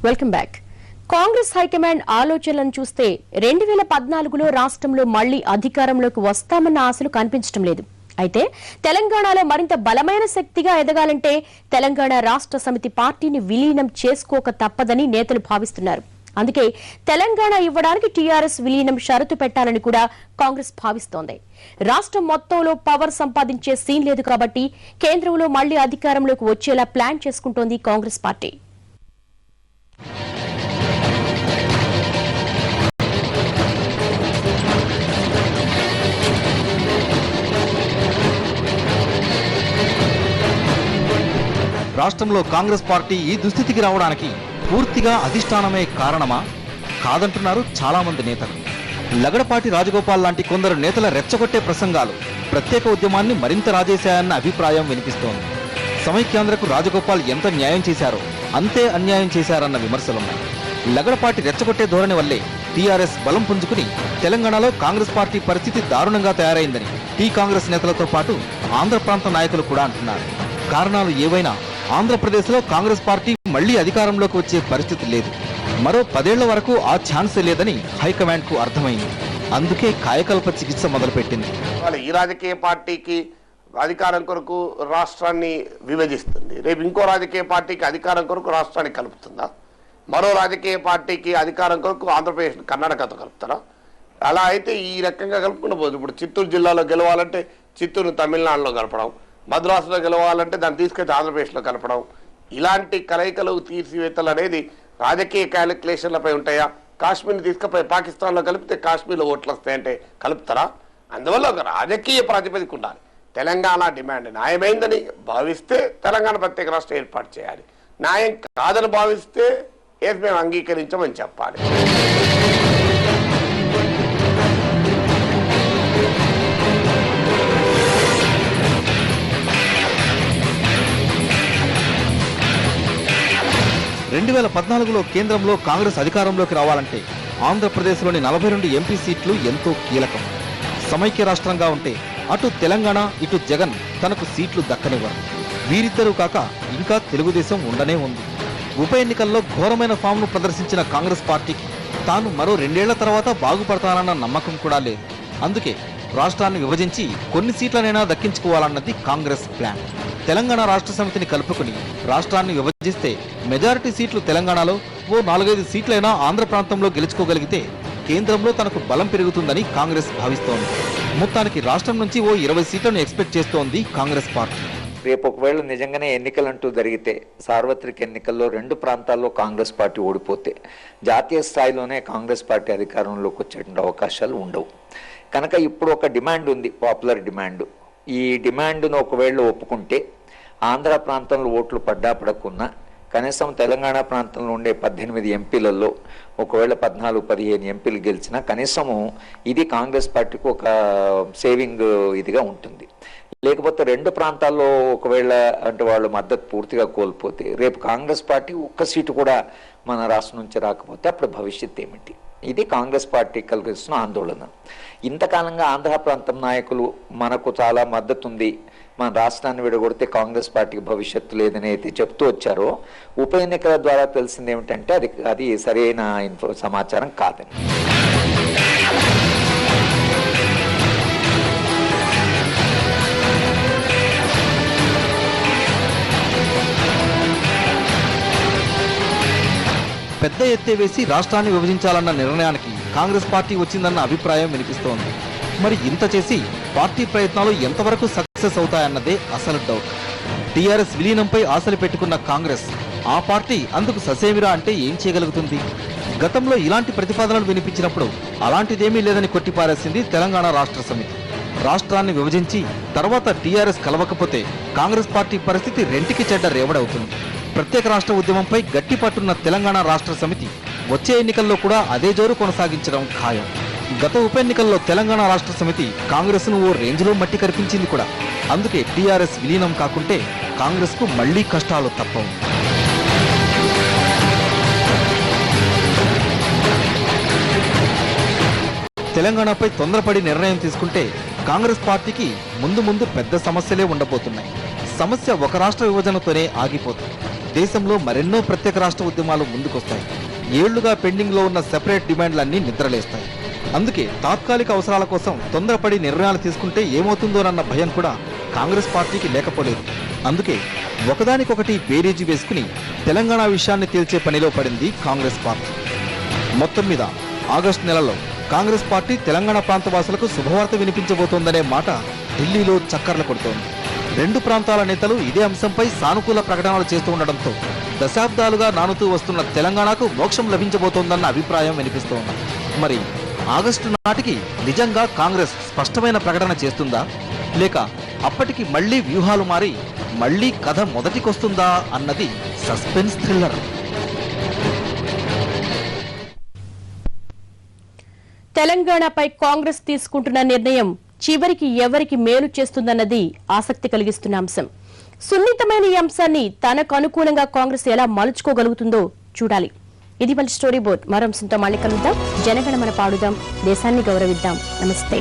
Welcome back. Congress high command ఆలోచనలను చూస్తే 2014లో రాష్ట్రంలో మళ్లీ అధికారంలోకి వస్తామన్న ఆశలు కనిపించడం లేదు. అయితే తెలంగాణలో మరింత బలమైన శక్తిగా ఎదగాలంటే తెలంగాణ రాష్ట్ర సమితి పార్టీని విలీనం చేసుకోక తప్పదని నేతలు భావిస్తున్నారు. అందుకే తెలంగాణ ఇవ్వడానికి టీఆర్ఎస్ విలీనం షరతు పెట్టాలని కూడా కాంగ్రెస్ భావిస్తోంది. రాష్ట్రం మొత్తంలో పవర్ సంపాదించే సీన్ లేదు కాబట్టి కేంద్రంలో మళ్లీ అధికారంలోకి వచ్చేలా ప్లాన్ చేసుకుంటోంది కాంగ్రెస్ పార్టీ. రాష్ట్రంలో కాంగ్రెస్ పార్టీ ఈ దుస్థితికి రావడానికి పూర్తిగా అధిష్టానమే కారణమా? కాదంటున్నారు చాలా మంది నేతలు. లగడపాటి రాజగోపాల్ లాంటి కొందరు నేతల రెచ్చగొట్టే ప్రసంగాలు ప్రత్యేక ఉద్యమాన్ని మరింత రాజేశాయన్న అభిప్రాయం వినిపిస్తోంది. సమైక్యాంధ్రకు రాజగోపాల్ ఎంత న్యాయం చేశారో అంతే అన్యాయం చేశారన్న విమర్శలున్నాయి. లగడపాటి రెచ్చగొట్టే ధోరణి వల్లే టీఆర్ఎస్ బలం పుంజుకుని తెలంగాణలో కాంగ్రెస్ పార్టీ పరిస్థితి దారుణంగా తయారైందని టీ కాంగ్రెస్ నేతలతో పాటు ఆంధ్ర ప్రాంత నాయకులు కూడా అంటున్నారు. కారణాలు ఏవైనా ఆంధ్రప్రదేశ్లో కాంగ్రెస్ పార్టీ మళ్లీ అధికారంలోకి వచ్చే పరిస్థితి లేదు. మరో 10 ఏళ్ల వరకు ఆ ఛాన్సే లేదని హైకమాండ్ కు అర్థమైంది. అందుకే కాయకల్ప చికిత్స మొదలుపెట్టింది. ఈ రాజకీయ పార్టీకి అధికారం కొరకు రాష్ట్రాన్ని విభజిస్తుంది, రేపు ఇంకో రాజకీయ పార్టీకి అధికారం కొరకు రాష్ట్రాన్ని కలుపుతుందా? మరో రాజకీయ పార్టీకి అధికారం కొరకు ఆంధ్రప్రదేశ్ కర్ణాటకతో కలుపుతారా? అలా అయితే ఈ రకంగా కలుపుకున్న పోదు. ఇప్పుడు చిత్తూరు జిల్లాలో గెలవాలంటే చిత్తూరు తమిళనాడులో కలపడం, మద్రాసులో గెలవాలంటే దాన్ని తీసుకొచ్చి ఆంధ్రప్రదేశ్లో కలపడం, ఇలాంటి కలయికలు తీసివేతలు అనేది రాజకీయ క్యాలిక్యులేషన్లపై ఉంటాయా? కాశ్మీర్ని తీసుకుపోయి పాకిస్తాన్లో కలిపితే కాశ్మీర్లో ఓట్లు వస్తాయంటే కలుపుతారా? అందువల్ల ఒక రాజకీయ ప్రాతిపదిక ఉండాలి. తెలంగాణ డిమాండ్ న్యాయమైందని భావిస్తే తెలంగాణ ప్రత్యేక రాష్ట్రం ఏర్పాటు చేయాలి. న్యాయం కాదని భావిస్తే మేము అంగీకరించమని చెప్పాలి. రెండు 2014లో కేంద్రంలో కాంగ్రెస్ అధికారంలోకి రావాలంటే ఆంధ్రప్రదేశ్లోని 42 ఎంపీ సీట్లు ఎంతో కీలకం. సమైక్య రాష్ట్రంగా ఉంటే అటు తెలంగాణ ఇటు జగన్ తనకు సీట్లు దక్కనివ్వరు. వీరిద్దరూ కాక ఇంకా తెలుగుదేశం ఉండనే ఉంది. ఉప ఎన్నికల్లో ఘోరమైన ఫామ్ను ప్రదర్శించిన కాంగ్రెస్ పార్టీకి తాను మరో 2 ఏళ్ల తర్వాత బాగుపడతానన్న నమ్మకం కూడా లేదు. అందుకే రాష్ట్రాన్ని విభజించి కొన్ని సీట్లనైనా దక్కించుకోవాలన్నది కాంగ్రెస్ ప్లాన్. తెలంగాణ రాష్ట్ర సమితిని కలుపుకుని రాష్ట్రాన్ని విభజిస్తే మెజారిటీ సీట్లు తెలంగాణలో, ఓ 4-5 సీట్లైనా ఆంధ్ర ప్రాంతంలో గెలుచుకోగలిగితే కేంద్రంలో తనకు బలం పెరుగుతుందని కాంగ్రెస్ భావిస్తోంది. మొత్తానికి రాష్ట్రం నుంచి ఓ 20 సీట్లను ఎక్స్పెక్ట్ చేస్తోంది కాంగ్రెస్ పార్టీ. రేపు ఒకవేళ నిజంగానే ఎన్నికలంటూ జరిగితే, సార్వత్రిక ఎన్నికల్లో 2 ప్రాంతాల్లో కాంగ్రెస్ పార్టీ ఓడిపోతే జాతీయ స్థాయిలోనే కాంగ్రెస్ పార్టీ అధికారంలోకి వచ్చేటువంటి అవకాశాలు ఉండవు. కనుక ఇప్పుడు ఒక డిమాండ్ ఉంది, పాపులర్ డిమాండ్. ఈ డిమాండ్ను ఒకవేళ ఒప్పుకుంటే ఆంధ్ర ప్రాంతంలో ఓట్లు పడ్డా పడకున్నా కనీసం తెలంగాణ ప్రాంతంలో ఉండే 18 ఎంపీలలో ఒకవేళ 14-15 ఎంపీలు గెలిచినా కనీసము ఇది కాంగ్రెస్ పార్టీకి ఒక సేవింగ్ ఇదిగా ఉంటుంది. లేకపోతే 2 ప్రాంతాల్లో ఒకవేళ అంటే వాళ్ళు మద్దతు పూర్తిగా కోల్పోతే రేపు కాంగ్రెస్ పార్టీ ఒక్క సీటు కూడా మన రాష్ట్రం నుంచి రాకపోతే అప్పుడు భవిష్యత్ ఏమిటి? ఇది కాంగ్రెస్ పార్టీ కలిగిస్తున్న ఆందోళన. ఇంతకాలంగా ఆంధ్ర ప్రాంతం నాయకులు మనకు చాలా మద్దతు ఉంది, మన రాష్ట్రాన్ని విడగొడితే కాంగ్రెస్ పార్టీకి భవిష్యత్తు లేదని అయితే చెప్తూ వచ్చారో, ఉప ఎన్నికల ద్వారా తెలిసింది ఏమిటంటే అది సరైన సమాచారం కాదని. పెద్ద ఎత్తే వేసి రాష్ట్రాన్ని విభజించాలన్న నిర్ణయానికి కాంగ్రెస్ పార్టీ వచ్చిందన్న అభిప్రాయం వినిపిస్తోంది. మరి ఇంత చేసి పార్టీ ప్రయత్నాలు ఎంతవరకు సక్సెస్ అవుతాయన్నదే అసలు డౌట్. టీఆర్ఎస్ విలీనంపై ఆశలు పెట్టుకున్న కాంగ్రెస్ ఆ పార్టీ అందుకు ససేమిరా అంటే ఏం చేయగలుగుతుంది? గతంలో ఇలాంటి ప్రతిపాదనలు వినిపించినప్పుడు అలాంటిదేమీ లేదని కొట్టిపారేసింది తెలంగాణ రాష్ట్ర సమితి. రాష్ట్రాన్ని విభజించి తర్వాత టీఆర్ఎస్ కలవకపోతే కాంగ్రెస్ పార్టీ పరిస్థితి రెంటికి చెడ్డ రేవడవుతుంది. ప్రత్యేక రాష్ట్ర ఉద్యమంపై గట్టి పట్టున్న తెలంగాణ రాష్ట్ర సమితి వచ్చే ఎన్నికల్లో కూడా అదే జోరు కొనసాగించడం ఖాయం. గత ఉప ఎన్నికల్లో తెలంగాణ రాష్ట్ర సమితి కాంగ్రెస్ ను ఓ రేంజ్లో మట్టి కరిపించింది కూడా. అందుకే టీఆర్ఎస్ విలీనం కాకుంటే కాంగ్రెస్ కు మళ్లీ కష్టాలు తప్పవు. తెలంగాణపై తొందరపడి నిర్ణయం తీసుకుంటే కాంగ్రెస్ పార్టీకి ముందు పెద్ద సమస్యలే ఉండబోతున్నాయి. సమస్య ఒక రాష్ట్ర విభజనతోనే ఆగిపోతుంది. దేశంలో మరెన్నో ప్రత్యేక రాష్ట్ర ఉద్యమాలు ముందుకొస్తాయి. ఏళ్లుగా పెండింగ్ లో ఉన్న సెపరేట్ డిమాండ్లన్నీ నిద్రలేస్తాయి. అందుకే తాత్కాలిక అవసరాల కోసం తొందరపడి నిర్ణయాలు తీసుకుంటే ఏమవుతుందోనన్న భయం కూడా కాంగ్రెస్ పార్టీకి లేకపోలేదు. అందుకే ఒకదానికొకటి బేరీజు వేసుకుని తెలంగాణ విషయాన్ని తేల్చే పనిలో పడింది కాంగ్రెస్ పార్టీ. మొత్తం మీద ఆగస్టు నెలలో కాంగ్రెస్ పార్టీ తెలంగాణ ప్రాంత వాసులకు శుభవార్త వినిపించబోతోందనే మాట ఢిల్లీలో చక్కర్లు కొడుతోంది. రెండు ప్రాంతాల నేతలు ఇదే అంశంపై సానుకూల ప్రకటనలు చేస్తూ ఉండడంతో దశాబ్దాలుగా నానుతూ వస్తున్న తెలంగాణకు మోక్షం లభించబోతోందన్న అభిప్రాయం వినిపిస్తోంది. మరి ఆగస్టు నాటికి నిజంగా కాంగ్రెస్ స్పష్టమైన ప్రకటన చేస్తుందా, లేక అప్పటికి మళ్లీ వ్యూహాలు మారి మళ్లీ కథ మొదటికొస్తుందా అన్నది సస్పెన్స్ థ్రిల్లర్. తెలంగాణపై కాంగ్రెస్ తీసుకుంటున్న నిర్ణయం చివరికి ఎవరికి మేలు చేస్తుందన్నది ఆసక్తి కలిగిస్తున్న అంశం. సున్నితమైన ఈ అంశాన్ని తనకు అనుకూలంగా కాంగ్రెస్ ఎలా మలుచుకోగలుగుతుందో చూడాలి. ఇది వాళ్ళ స్టోరీ బోర్డ్. మరో అంశంతో మళ్ళీ కలుద్దాం. జనగణమన పాడుదాం, దేశాన్ని గౌరవిద్దాం. నమస్తే.